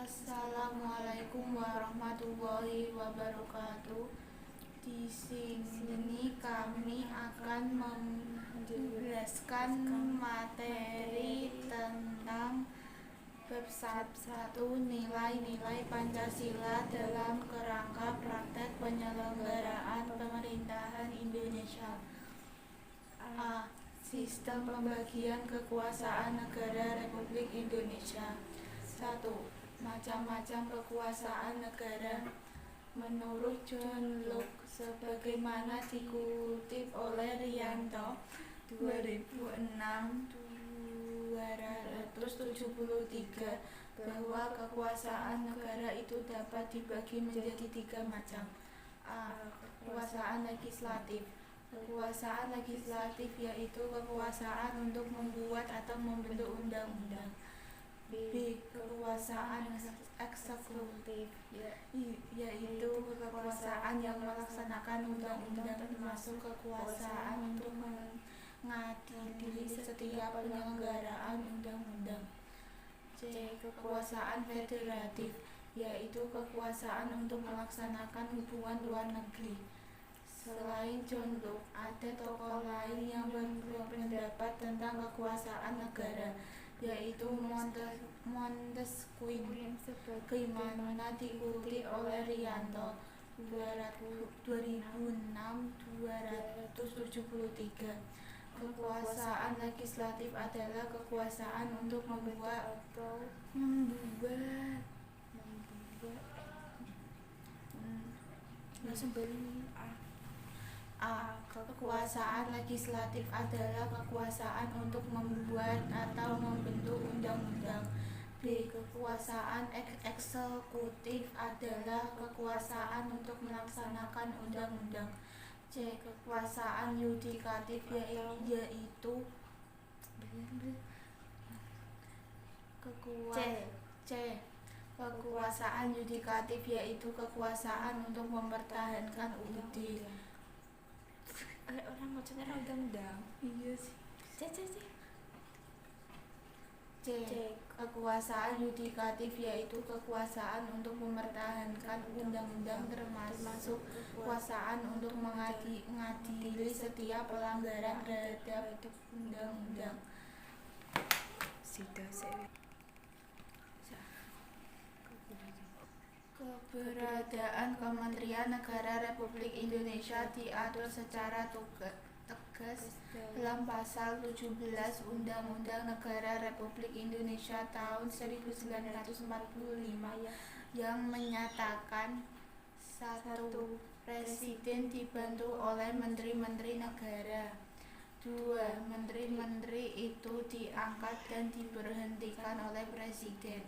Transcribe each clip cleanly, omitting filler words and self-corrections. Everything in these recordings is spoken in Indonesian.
Assalamualaikum warahmatullahi wabarakatuh. Di sini kami akan menjelaskan materi tentang bab 1 nilai-nilai Pancasila dalam kerangka praktek penyelenggaraan pemerintahan Indonesia. A. Sistem pembagian kekuasaan negara Republik Indonesia. 1. Macam-macam kekuasaan negara. Menurut John Locke, sebagaimana dikutip oleh Rianto 2006-273, bahwa kekuasaan negara itu dapat dibagi menjadi 3 macam. A. Kekuasaan legislatif. Kekuasaan legislatif yaitu kekuasaan untuk membuat atau membentuk undang-undang. B. Kekuasaan eksekutif yaitu kekuasaan yang melaksanakan undang-undang, termasuk kekuasaan untuk mengadili setiap penyelenggaraan undang-undang. C. Kekuasaan federatif yaitu kekuasaan untuk melaksanakan hubungan luar negeri. Selain John Locke, ada tokoh lain yang berpendapat tentang kekuasaan negara, yaitu Montesquieu, sebagaimana dikutip oleh Rianto 2006-273. Kekuasaan legislatif adalah kekuasaan untuk membuat A. Kekuasaan legislatif adalah kekuasaan untuk membuat atau membentuk undang-undang. B. Kekuasaan eksekutif adalah kekuasaan untuk melaksanakan undang-undang. C. Kekuasaan yudikatif yaitu kekuasaan yudikatif yaitu kekuasaan untuk mempertahankan orang maksudnya undang-undang. Iya sih. C. C. Kekuasaan yudikatif yaitu kekuasaan untuk mempertahankan undang-undang, termasuk kekuasaan untuk mengadili setiap pelanggaran terhadap undang-undang. Keberadaan Kementerian Negara Republik Indonesia diatur secara tegas dalam pasal 17 Undang-Undang Negara Republik Indonesia tahun 1945 yang menyatakan 1. Presiden dibantu oleh menteri-menteri negara. 2. Menteri-menteri itu diangkat dan diberhentikan oleh presiden.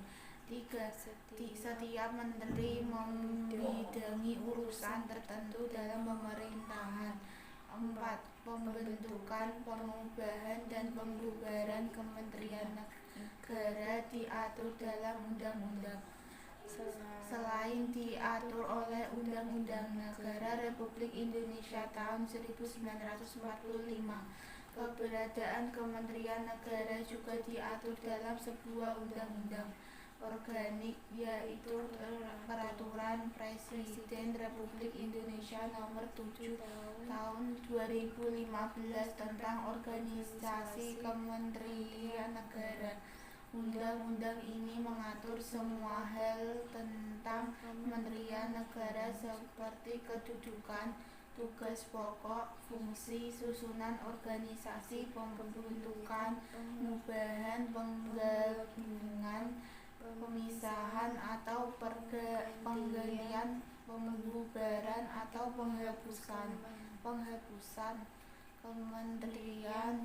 3. Setiap menteri membidangi urusan tertentu dalam pemerintahan. 4. Pembentukan, pengubahan, dan pembubaran kementerian negara diatur dalam undang-undang. Selain diatur oleh Undang-Undang Negara Republik Indonesia tahun 1945, keberadaan Kementerian Negara juga diatur dalam sebuah undang-undang organik, yaitu Peraturan Presiden Republik Indonesia Nomor 7 Tahun 2015 tentang Organisasi Kementerian Negara. Undang-undang ini mengatur semua hal tentang Kementerian Negara seperti kedudukan, tugas pokok, fungsi, susunan organisasi, pembentukan, pengubahan, penggabungan, pemisahan atau penggantian, pembubaran atau penghapusan kementerian,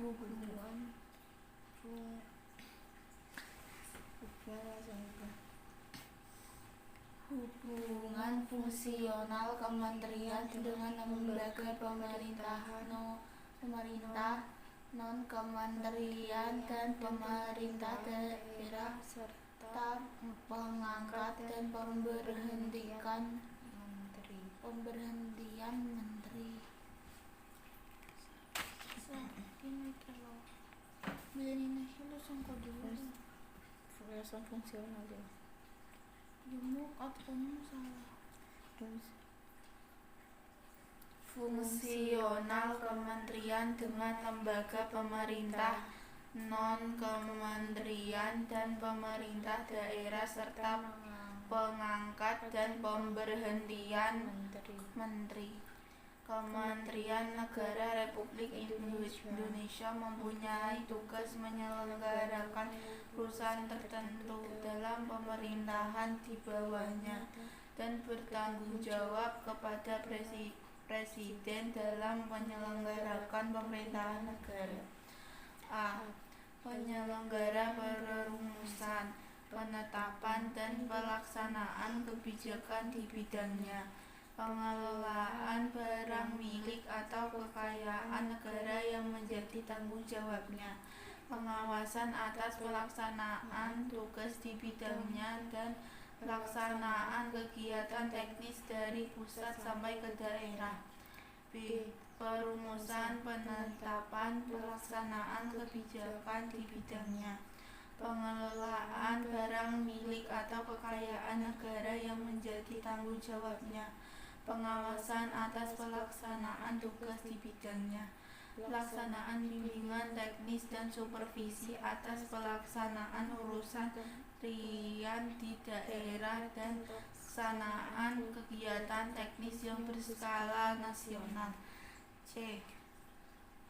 hubungan fungsional kementerian dengan lembaga pemerintahan, pemerintah non-kementerian dan pemerintah daerah, serta pengangkat dan pemberhentian menteri. Fungsional ya. Fungsional kementerian dengan lembaga pemerintah, non-kementerian dan pemerintah daerah serta pengangkat dan pemberhentian menteri. Kementerian Negara Republik Indonesia mempunyai tugas menyelenggarakan urusan tertentu dalam pemerintahan di bawahnya dan bertanggung jawab kepada Presiden dalam menyelenggarakan pemerintahan negara. A. Penyelenggara perumusan, penetapan dan pelaksanaan kebijakan di bidangnya, pengelolaan barang milik atau kekayaan negara yang menjadi tanggung jawabnya, pengawasan atas pelaksanaan tugas di bidangnya dan pelaksanaan kegiatan teknis dari pusat sampai ke daerah. B. Perumusan, penetapan, pelaksanaan kebijakan di bidangnya, pengelolaan barang milik atau kekayaan negara yang menjadi tanggung jawabnya, pengawasan atas pelaksanaan tugas di bidangnya, pelaksanaan bimbingan teknis dan supervisi atas pelaksanaan urusan kementerian di daerah dan pelaksanaan kegiatan teknis yang berskala nasional. C.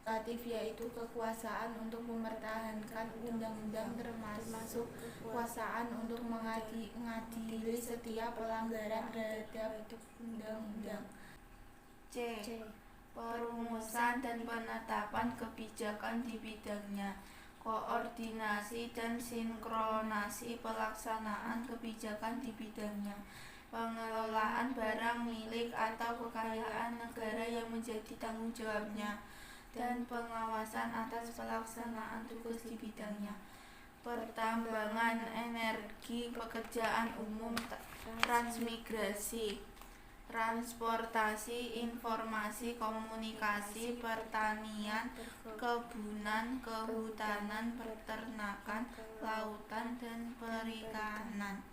Legislatif, yaitu kekuasaan untuk mempertahankan undang-undang termasuk kekuasaan untuk mengadili setiap pelanggaran terhadap undang-undang. C. Perumusan dan penetapan kebijakan di bidangnya, koordinasi dan sinkronasi pelaksanaan kebijakan di bidangnya, pengelolaan barang milik atau kekayaan negara yang menjadi tanggung jawabnya, dan pengawasan atas pelaksanaan tugas di bidangnya, pertambangan, energi, pekerjaan umum, transmigrasi, transportasi, informasi, komunikasi, pertanian, kebunan, kehutanan, peternakan, kelautan, dan perikanan.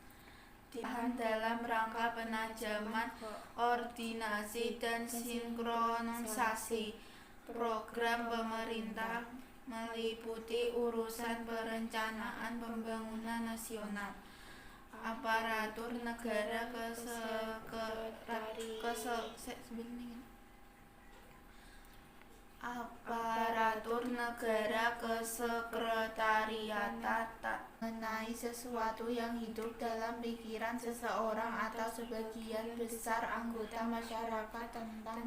Ditahan dalam rangka penajaman koordinasi dan sinkronisasi program pemerintah meliputi urusan perencanaan pembangunan nasional, aparatur negara, kesekretariatan mengenai sesuatu yang hidup dalam pikiran seseorang atau sebagian besar anggota masyarakat tentang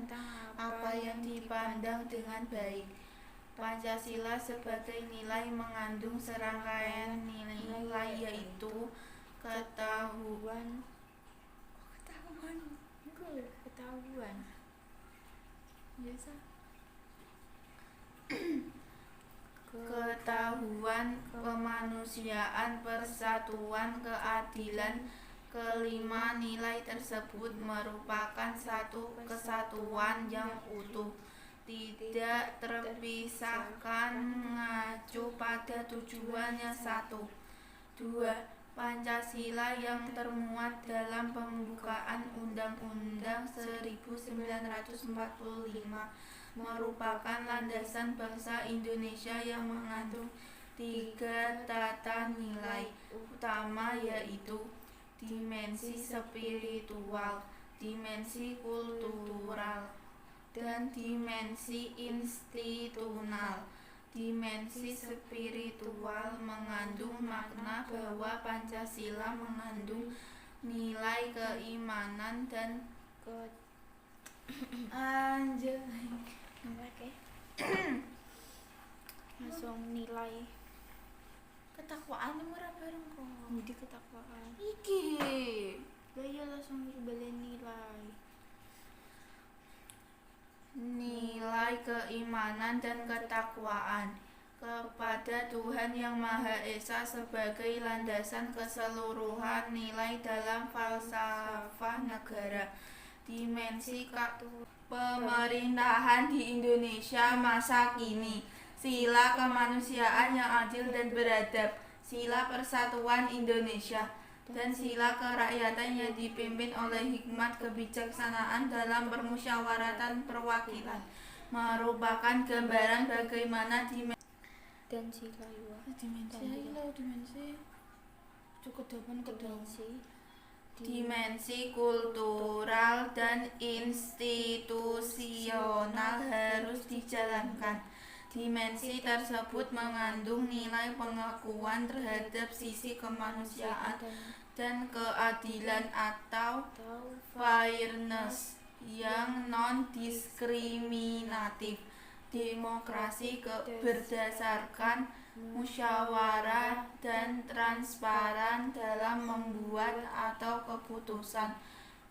apa yang dipandang dengan baik. Pancasila sebagai nilai mengandung serangkaian nilai yaitu ketahuan, kemanusiaan, persatuan, keadilan. Kelima, nilai tersebut merupakan satu kesatuan yang utuh, tidak terpisahkan, mengacu pada tujuan yang satu. 2. Pancasila yang termuat dalam pembukaan Undang-Undang 1945 merupakan landasan bangsa Indonesia yang mengandung 3 tata nilai utama, yaitu dimensi spiritual, dimensi kultural, dan dimensi institusional. Dimensi spiritual mengandung makna bahwa Pancasila mengandung nilai keimanan dan langsung nilai ketakwaan ora bareng kok. jadi ketakwaan Iki lah ya langsung balen nilai keimanan dan ketakwaan kepada Tuhan Yang Maha Esa sebagai landasan keseluruhan nilai dalam falsafah negara. Dimensi pemerintahan di Indonesia masa kini, sila kemanusiaan yang adil dan beradab, sila persatuan Indonesia, dan sila kerakyatan yang dipimpin oleh hikmat kebijaksanaan dalam permusyawaratan perwakilan merupakan gambaran bagaimana dan sila yuwa dimensi kultural dan institusional harus dijalankan. Dimensi tersebut mengandung nilai pengakuan terhadap sisi kemanusiaan dan keadilan atau fairness yang non-diskriminatif. Demokrasi berdasarkan musyawarah dan transparan dalam membuat atau keputusan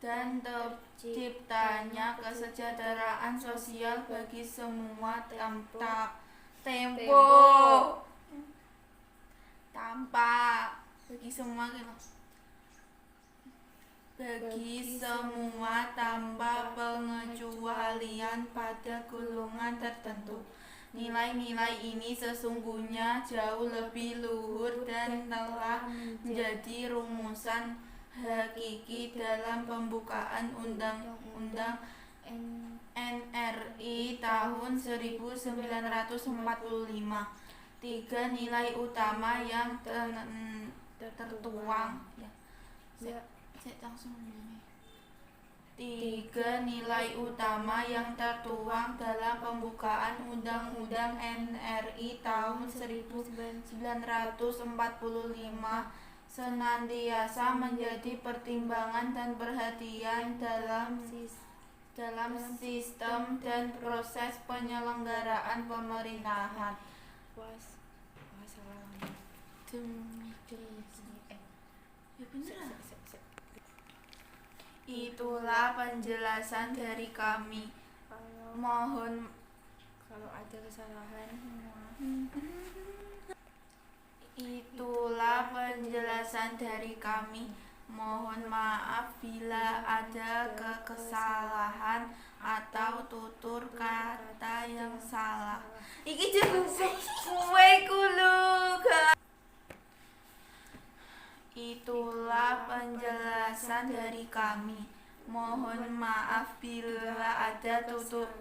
dan terciptanya kesejahteraan sosial bagi semua tanpa pengecualian pada golongan tertentu. Nilai-nilai ini sesungguhnya jauh lebih luhur dan telah menjadi rumusan hakiki dalam pembukaan Undang-Undang NRI tahun 1945. 3 nilai utama yang tertuang dalam pembukaan Undang-Undang NRI tahun 1945 senantiasa menjadi pertimbangan dan perhatian dalam sistem dan proses penyelenggaraan pemerintahan. Itulah penjelasan dari kami. Mohon kalau ada kesalahan Itulah penjelasan dari kami. Mohon maaf bila ada kesalahan atau tutur kata yang salah. Iki Itulah penjelasan dari kami. Mohon maaf bila ada tutur.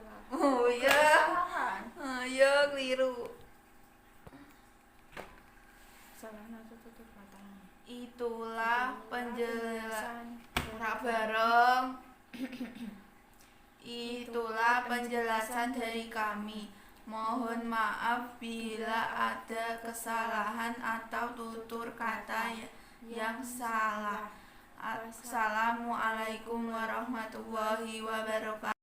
Keliru. Itulah penjelasan Itulah penjelasan dari kami. Mohon maaf bila ada kesalahan atau tutur kata yang salah. Assalamualaikum warahmatullahi wabarakatuh.